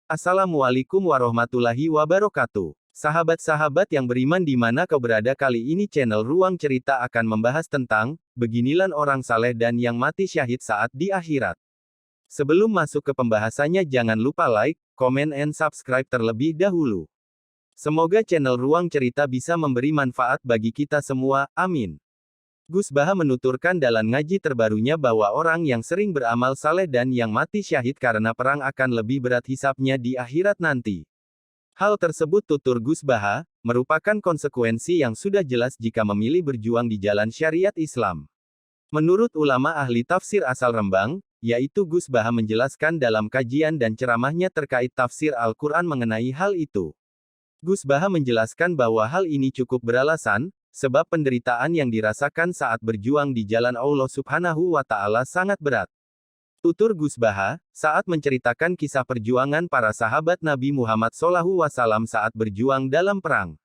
Assalamualaikum warahmatullahi wabarakatuh. Sahabat-sahabat yang beriman di mana kau berada, kali ini channel Ruang Cerita akan membahas tentang, beginilah orang saleh dan yang mati syahid saat di akhirat. Sebelum masuk ke pembahasannya jangan lupa like, comment and subscribe terlebih dahulu. Semoga channel Ruang Cerita bisa memberi manfaat bagi kita semua, amin. Gus Baha menuturkan dalam ngaji terbarunya bahwa orang yang sering beramal saleh dan yang mati syahid karena perang akan lebih berat hisapnya di akhirat nanti. Hal tersebut, tutur Gus Baha, merupakan konsekuensi yang sudah jelas jika memilih berjuang di jalan syariat Islam. Menurut ulama ahli tafsir asal Rembang, yaitu Gus Baha menjelaskan dalam kajian dan ceramahnya terkait tafsir Al-Quran mengenai hal itu. Gus Baha menjelaskan bahwa hal ini cukup beralasan, sebab penderitaan yang dirasakan saat berjuang di jalan Allah Subhanahu wa Ta'ala sangat berat. Tutur Gus Baha, saat menceritakan kisah perjuangan para sahabat Nabi Muhammad SAW saat berjuang dalam perang.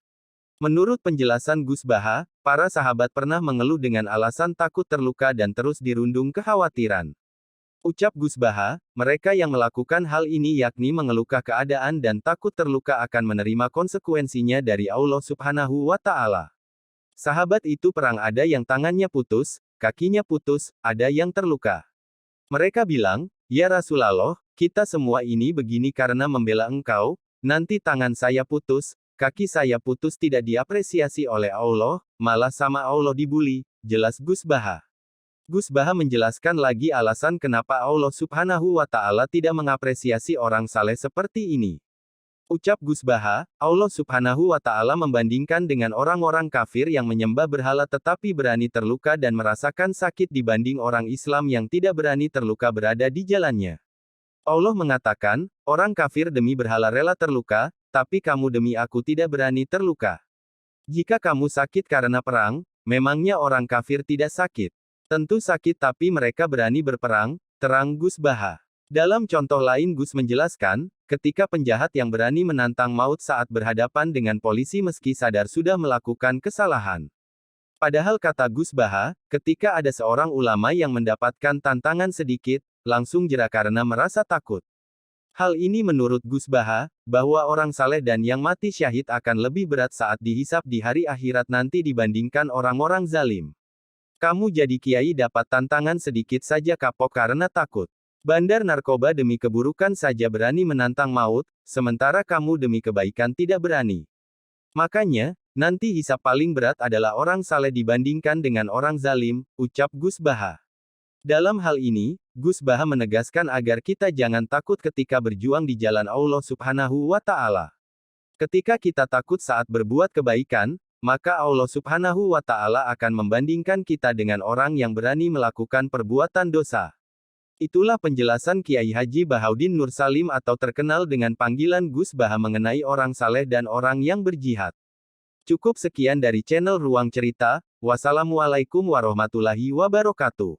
Menurut penjelasan Gus Baha, para sahabat pernah mengeluh dengan alasan takut terluka dan terus dirundung kekhawatiran. Ucap Gus Baha, mereka yang melakukan hal ini yakni mengeluhkan keadaan dan takut terluka akan menerima konsekuensinya dari Allah Subhanahu wa Ta'ala. Sahabat itu perang, ada yang tangannya putus, kakinya putus, ada yang terluka. Mereka bilang, "Ya Rasulullah, kita semua ini begini karena membela engkau, nanti tangan saya putus, kaki saya putus tidak diapresiasi oleh Allah, malah sama Allah dibuli," jelas Gus Baha. Gus Baha menjelaskan lagi alasan kenapa Allah Subhanahu wa Ta'ala tidak mengapresiasi orang saleh seperti ini. Ucap Gus Baha, Allah Subhanahu wa Ta'ala membandingkan dengan orang-orang kafir yang menyembah berhala tetapi berani terluka dan merasakan sakit dibanding orang Islam yang tidak berani terluka berada di jalannya. Allah mengatakan, orang kafir demi berhala rela terluka, tapi kamu demi aku tidak berani terluka. Jika kamu sakit karena perang, memangnya orang kafir tidak sakit? Tentu sakit tapi mereka berani berperang, terang Gus Baha. Dalam contoh lain Gus menjelaskan, ketika penjahat yang berani menantang maut saat berhadapan dengan polisi meski sadar sudah melakukan kesalahan. Padahal kata Gus Baha, ketika ada seorang ulama yang mendapatkan tantangan sedikit, langsung jera karena merasa takut. Hal ini menurut Gus Baha, bahwa orang saleh dan yang mati syahid akan lebih berat saat dihisap di hari akhirat nanti dibandingkan orang-orang zalim. Kamu jadi kiai dapat tantangan sedikit saja kapok karena takut. Bandar narkoba demi keburukan saja berani menantang maut, sementara kamu demi kebaikan tidak berani. Makanya, nanti hisap paling berat adalah orang saleh dibandingkan dengan orang zalim, ucap Gus Baha. Dalam hal ini, Gus Baha menegaskan agar kita jangan takut ketika berjuang di jalan Allah Subhanahu wa Ta'ala. Ketika kita takut saat berbuat kebaikan, maka Allah Subhanahu wa Ta'ala akan membandingkan kita dengan orang yang berani melakukan perbuatan dosa. Itulah penjelasan Kiai Haji Bahaudin Nur Salim atau terkenal dengan panggilan Gus Baha mengenai orang saleh dan orang yang berjihad. Cukup sekian dari channel Ruang Cerita. Wassalamualaikum warahmatullahi wabarakatuh.